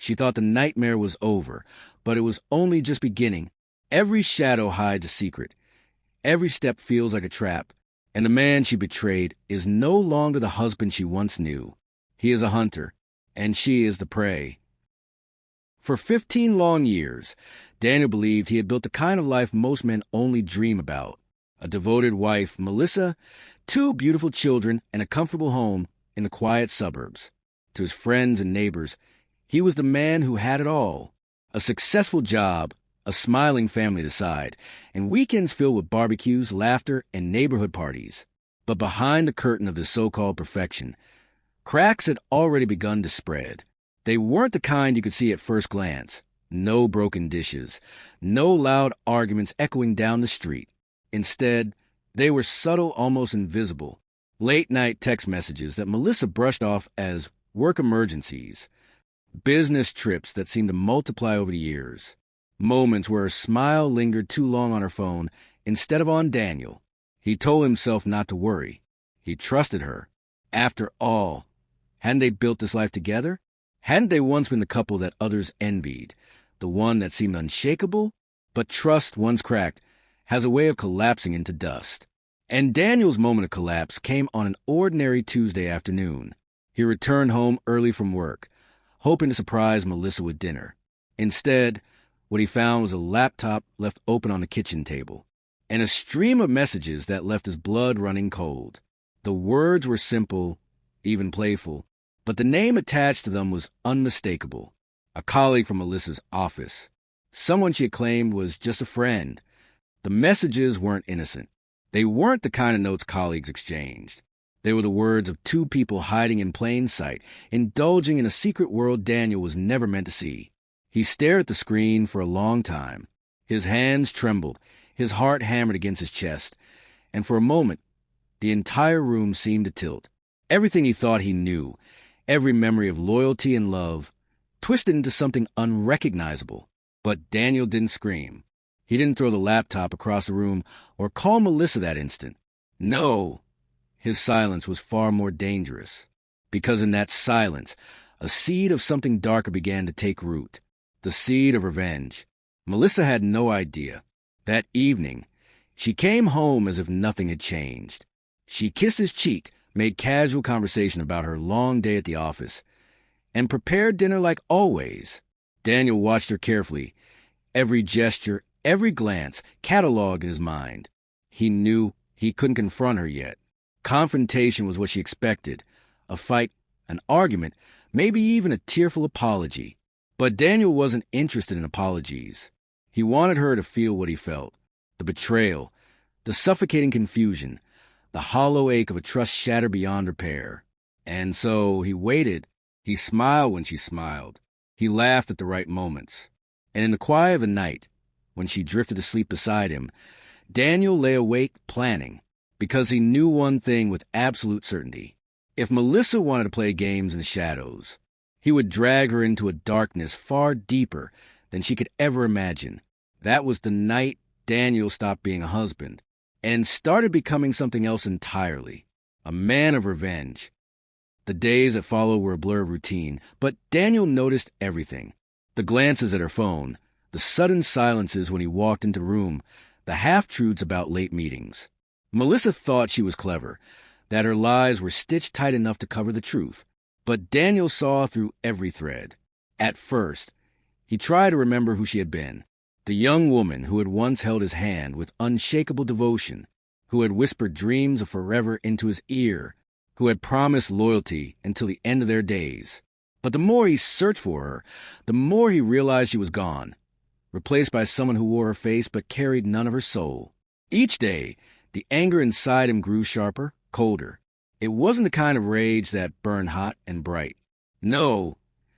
She thought the nightmare was over, but it was only just beginning. Every shadow hides a secret. Every step feels like a trap. And the man she betrayed is no longer the husband she once knew. He is a hunter, and she is the prey. For 15 long years, Daniel believed he had built the kind of life most men only dream about. A devoted wife, Melissa, 2 beautiful children, and a comfortable home in the quiet suburbs. To his friends and neighbors, he was the man who had it all. A successful job, a smiling family at his side, and weekends filled with barbecues, laughter, and neighborhood parties. But behind the curtain of this so-called perfection, cracks had already begun to spread. They weren't the kind you could see at first glance. No broken dishes, no loud arguments echoing down the street. Instead, they were subtle, almost invisible. Late-night text messages that Melissa brushed off as work emergencies. Business trips that seemed to multiply over the years. Moments where her smile lingered too long on her phone instead of on Daniel. He told himself not to worry. He trusted her. After all, hadn't they built this life together? Hadn't they once been the couple that others envied? The one that seemed unshakable? But trust, once cracked, has a way of collapsing into dust. And Daniel's moment of collapse came on an ordinary Tuesday afternoon. He returned home early from work, hoping to surprise Melissa with dinner. Instead, what he found was a laptop left open on the kitchen table, and a stream of messages that left his blood running cold. The words were simple, even playful, but the name attached to them was unmistakable. A colleague from Melissa's office. Someone she had claimed was just a friend. The messages weren't innocent. They weren't the kind of notes colleagues exchanged. They were the words of 2 people hiding in plain sight, indulging in a secret world Daniel was never meant to see. He stared at the screen for a long time. His hands trembled, his heart hammered against his chest, and for a moment, the entire room seemed to tilt. Everything he thought he knew, every memory of loyalty and love, twisted into something unrecognizable. But Daniel didn't scream. He didn't throw the laptop across the room or call Melissa that instant. No, his silence was far more dangerous, because in that silence, a seed of something darker began to take root. The seed of revenge. Melissa had no idea. That evening, she came home as if nothing had changed. She kissed his cheek, made casual conversation about her long day at the office, and prepared dinner like always. Daniel watched her carefully, every gesture, every glance, cataloged in his mind. He knew he couldn't confront her yet. Confrontation was what she expected. A fight, an argument, maybe even a tearful apology. But Daniel wasn't interested in apologies. He wanted her to feel what he felt. The betrayal, the suffocating confusion, the hollow ache of a trust shattered beyond repair. And so he waited. He smiled when she smiled. He laughed at the right moments. And in the quiet of the night, when she drifted to sleep beside him, Daniel lay awake planning, because he knew one thing with absolute certainty. If Melissa wanted to play games in the shadows, he would drag her into a darkness far deeper than she could ever imagine. That was the night Daniel stopped being a husband and started becoming something else entirely, a man of revenge. The days that followed were a blur of routine, but Daniel noticed everything. The glances at her phone, the sudden silences when he walked into the room, the half-truths about late meetings. Melissa thought she was clever, that her lies were stitched tight enough to cover the truth. But Daniel saw through every thread. At first, he tried to remember who she had been. The young woman who had once held his hand with unshakable devotion, who had whispered dreams of forever into his ear, who had promised loyalty until the end of their days. But the more he searched for her, the more he realized she was gone, replaced by someone who wore her face but carried none of her soul. Each day, the anger inside him grew sharper, colder. It wasn't the kind of rage that burned hot and bright. No,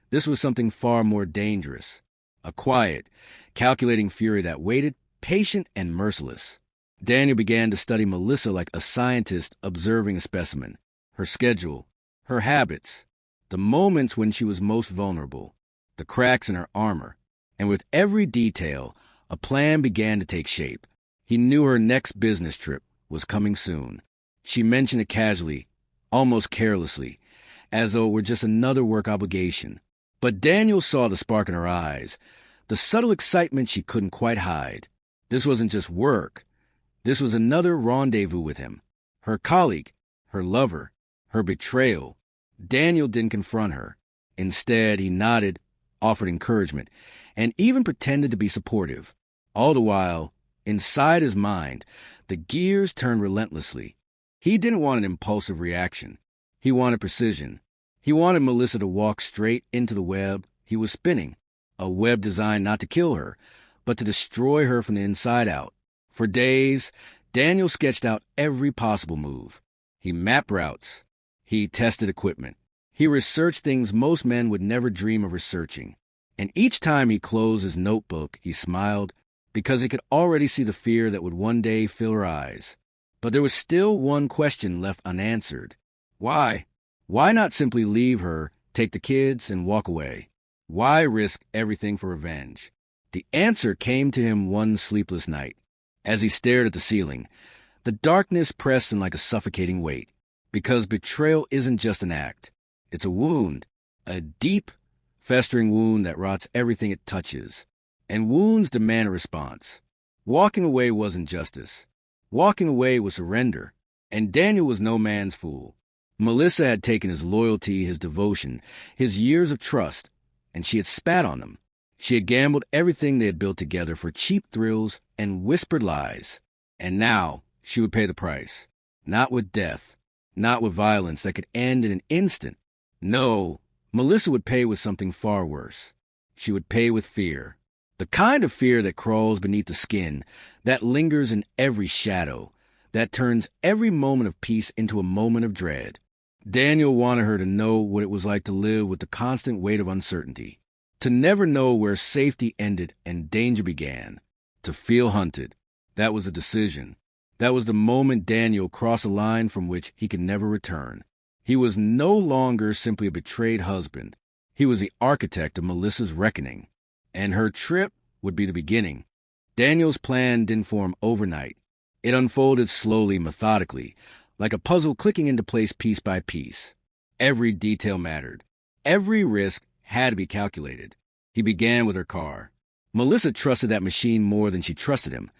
this was something far more dangerous. A quiet, calculating fury that waited, patient and merciless. Daniel began to study Melissa like a scientist observing a specimen. Her schedule, her habits, the moments when she was most vulnerable, the cracks in her armor. And with every detail, a plan began to take shape. He knew her next business trip was coming soon. She mentioned it casually, almost carelessly, as though it were just another work obligation. But Daniel saw the spark in her eyes, the subtle excitement she couldn't quite hide. This wasn't just work. This was another rendezvous with him. Her colleague, her lover, her betrayal. Daniel didn't confront her. Instead, he nodded, offered encouragement, and even pretended to be supportive. All the while, inside his mind, the gears turned relentlessly. He didn't want an impulsive reaction. He wanted precision. He wanted Melissa to walk straight into the web he was spinning, a web designed not to kill her, but to destroy her from the inside out. For days, Daniel sketched out every possible move. He mapped routes. He tested equipment. He researched things most men would never dream of researching. And each time he closed his notebook, he smiled, because he could already see the fear that would one day fill her eyes. But there was still one question left unanswered. Why? Why not simply leave her, take the kids, and walk away? Why risk everything for revenge? The answer came to him one sleepless night. As he stared at the ceiling, the darkness pressed in like a suffocating weight. Because betrayal isn't just an act. It's a wound. A deep, festering wound that rots everything it touches. And wounds demand a response. Walking away wasn't justice. Walking away was surrender. And Daniel was no man's fool. Melissa had taken his loyalty, his devotion, his years of trust, and she had spat on them. She had gambled everything they had built together for cheap thrills and whispered lies. And now she would pay the price. Not with death. Not with violence that could end in an instant. No, Melissa would pay with something far worse. She would pay with fear. The kind of fear that crawls beneath the skin, that lingers in every shadow, that turns every moment of peace into a moment of dread. Daniel wanted her to know what it was like to live with the constant weight of uncertainty, to never know where safety ended and danger began, to feel hunted. That was a decision. That was the moment Daniel crossed a line from which he could never return. He was no longer simply a betrayed husband. He was the architect of Melissa's reckoning. And her trip would be the beginning. Daniel's plan didn't form overnight. It unfolded slowly, methodically, like a puzzle clicking into place piece by piece. Every detail mattered. Every risk had to be calculated. He began with her car. Melissa trusted that machine more than she trusted him,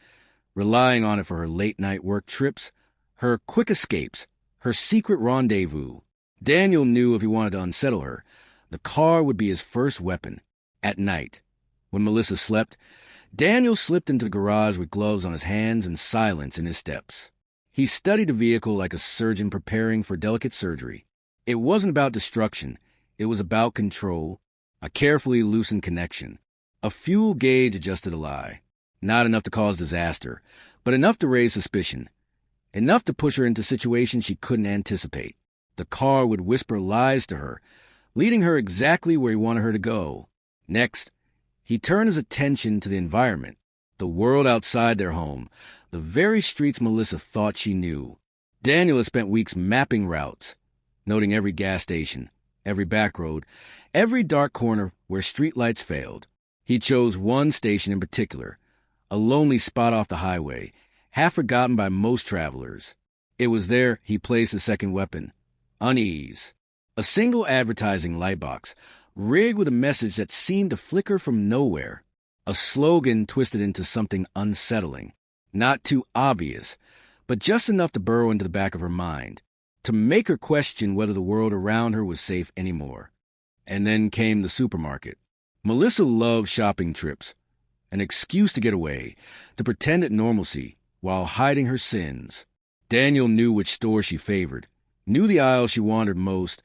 relying on it for her late-night work trips, her quick escapes, her secret rendezvous. Daniel knew if he wanted to unsettle her, the car would be his first weapon. At night, when Melissa slept, Daniel slipped into the garage with gloves on his hands and silence in his steps. He studied the vehicle like a surgeon preparing for delicate surgery. It wasn't about destruction. It was about control, a carefully loosened connection, a fuel gauge adjusted to lie. Not enough to cause disaster, but enough to raise suspicion. Enough to push her into situations she couldn't anticipate. The car would whisper lies to her, leading her exactly where he wanted her to go. Next, he turned his attention to the environment, the world outside their home, the very streets Melissa thought she knew. Daniel had spent weeks mapping routes, noting every gas station, every back road, every dark corner where streetlights failed. He chose one station in particular, a lonely spot off the highway, half forgotten by most travelers. It was there he placed his second weapon, unease. A single advertising lightbox, rigged with a message that seemed to flicker from nowhere. A slogan twisted into something unsettling. Not too obvious, but just enough to burrow into the back of her mind, to make her question whether the world around her was safe anymore. And then came the supermarket. Melissa loved shopping trips, an excuse to get away, to pretend at normalcy while hiding her sins. Daniel knew which store she favored, knew the aisle she wandered most,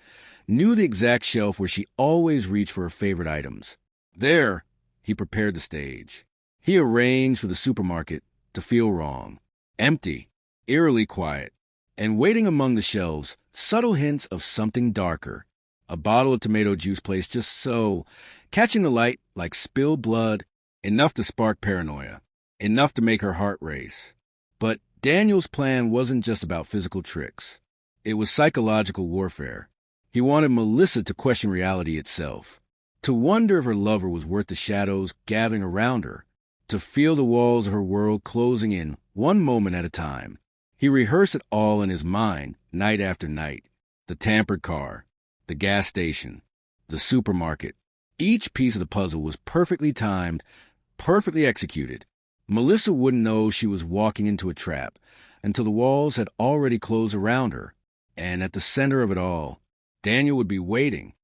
knew the exact shelf where she always reached for her favorite items. There, he prepared the stage. He arranged for the supermarket to feel wrong, empty, eerily quiet, and waiting among the shelves, subtle hints of something darker. A bottle of tomato juice placed just so, catching the light like spilled blood, enough to spark paranoia, enough to make her heart race. But Daniel's plan wasn't just about physical tricks. It was psychological warfare. He wanted Melissa to question reality itself, to wonder if her lover was worth the shadows gathering around her, to feel the walls of her world closing in one moment at a time. He rehearsed it all in his mind, night after night. The tampered car, the gas station, the supermarket. Each piece of the puzzle was perfectly timed, perfectly executed. Melissa wouldn't know she was walking into a trap until the walls had already closed around her, and at the center of it all, Daniel would be waiting.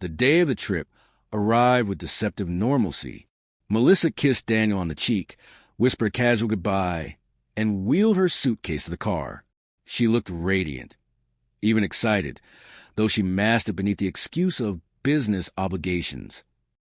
The day of the trip arrived with deceptive normalcy. Melissa kissed Daniel on the cheek, whispered casual goodbye, and wheeled her suitcase to the car. She looked radiant, even excited, though she masked it beneath the excuse of business obligations.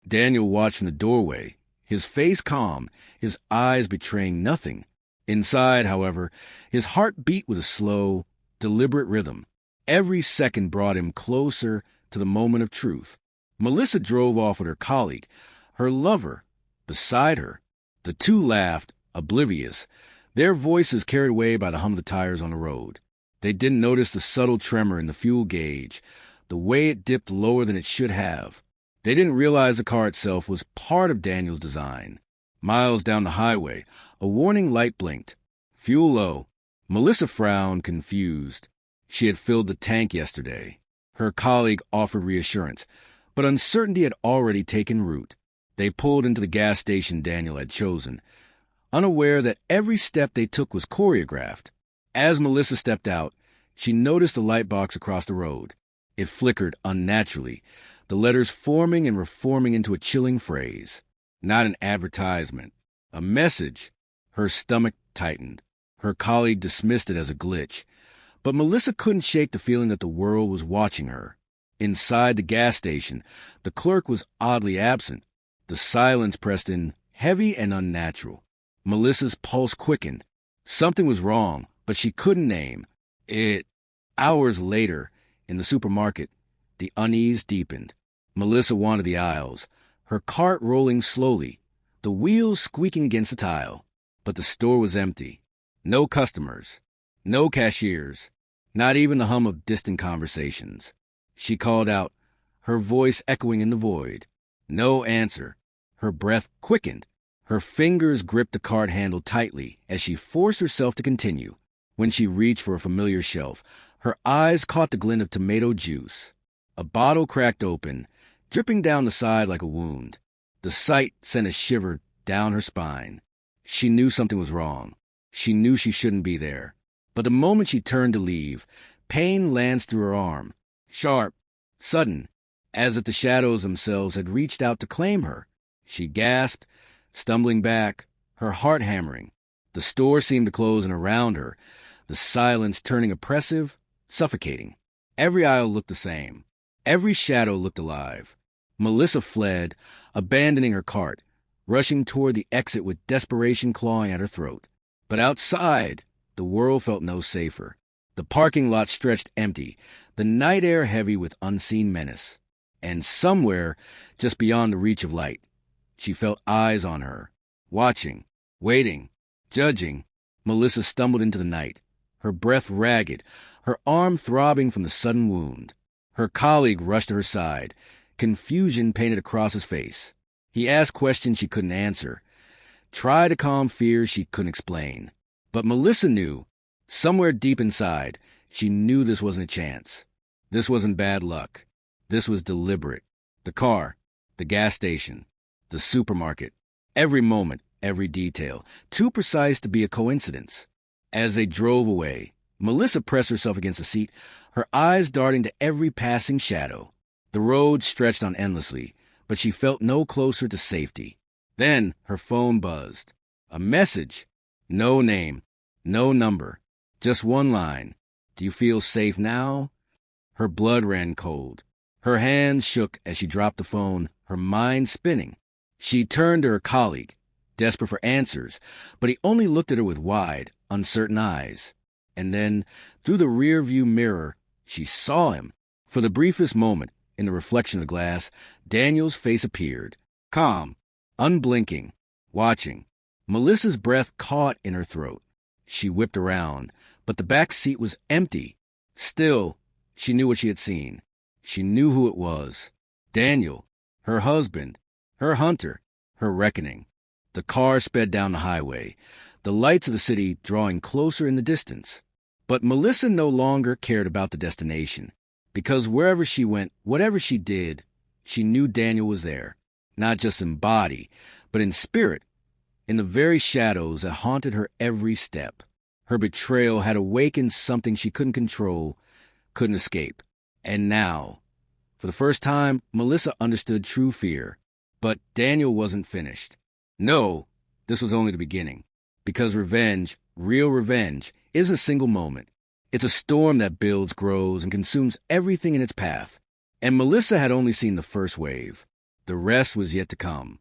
Daniel watched from the doorway, his face calm, his eyes betraying nothing. Inside, however, his heart beat with a slow, deliberate rhythm. Every second brought him closer to the moment of truth. Melissa drove off with her colleague, her lover, beside her. The two laughed, oblivious, their voices carried away by the hum of the tires on the road. They didn't notice the subtle tremor in the fuel gauge, the way it dipped lower than it should have. They didn't realize the car itself was part of Daniel's design. Miles down the highway, a warning light blinked. Fuel low. Melissa frowned, confused. She had filled the tank yesterday. Her colleague offered reassurance, but uncertainty had already taken root. They pulled into the gas station Daniel had chosen, unaware that every step they took was choreographed. As Melissa stepped out, she noticed the light box across the road. It flickered unnaturally, the letters forming and reforming into a chilling phrase. Not an advertisement. A message. Her stomach tightened. Her colleague dismissed it as a glitch. But Melissa couldn't shake the feeling that the world was watching her. Inside the gas station, the clerk was oddly absent. The silence pressed in, heavy and unnatural. Melissa's pulse quickened. Something was wrong, but she couldn't name it. Hours later, in the supermarket, the unease deepened. Melissa wandered the aisles, her cart rolling slowly, the wheels squeaking against the tile. But the store was empty. No customers. No cashiers. Not even the hum of distant conversations. She called out, her voice echoing in the void. No answer. Her breath quickened. Her fingers gripped the cart handle tightly as she forced herself to continue. When she reached for a familiar shelf, her eyes caught the glint of tomato juice. A bottle cracked open, dripping down the side like a wound. The sight sent a shiver down her spine. She knew something was wrong. She knew she shouldn't be there. But the moment she turned to leave, pain lanced through her arm. Sharp, sudden, as if the shadows themselves had reached out to claim her. She gasped, stumbling back, her heart hammering. The store seemed to close in around her, the silence turning oppressive, suffocating. Every aisle looked the same. Every shadow looked alive. Melissa fled, abandoning her cart, rushing toward the exit with desperation clawing at her throat. But outside, the world felt no safer. The parking lot stretched empty, the night air heavy with unseen menace. And somewhere, just beyond the reach of light, she felt eyes on her, watching, waiting, judging. Melissa stumbled into the night, her breath ragged, her arm throbbing from the sudden wound. Her colleague rushed to her side, confusion painted across his face. He asked questions she couldn't answer, tried to calm fears she couldn't explain. But Melissa knew, somewhere deep inside, she knew this wasn't a chance. This wasn't bad luck. This was deliberate. The car, the gas station, the supermarket, every moment, every detail, too precise to be a coincidence. As they drove away, Melissa pressed herself against the seat, her eyes darting to every passing shadow. The road stretched on endlessly, but she felt no closer to safety. Then her phone buzzed. A message. No name, no number, just one line. Do you feel safe now? Her blood ran cold. Her hands shook as she dropped the phone, her mind spinning. She turned to her colleague, desperate for answers, but he only looked at her with wide, uncertain eyes. And then, through the rear-view mirror, she saw him. For the briefest moment, in the reflection of the glass, Daniel's face appeared, calm, unblinking, watching. Melissa's breath caught in her throat. She whipped around, but the back seat was empty. Still, she knew what she had seen. She knew who it was. Daniel, her husband, her hunter, her reckoning. The car sped down the highway, the lights of the city drawing closer in the distance. But Melissa no longer cared about the destination, because wherever she went, whatever she did, she knew Daniel was there, not just in body, but in spirit, in the very shadows that haunted her every step. Her betrayal had awakened something she couldn't control, couldn't escape. And now, for the first time, Melissa understood true fear. But Daniel wasn't finished. No, this was only the beginning. Because revenge, real revenge, isn't a single moment. It's a storm that builds, grows, and consumes everything in its path. And Melissa had only seen the first wave. The rest was yet to come.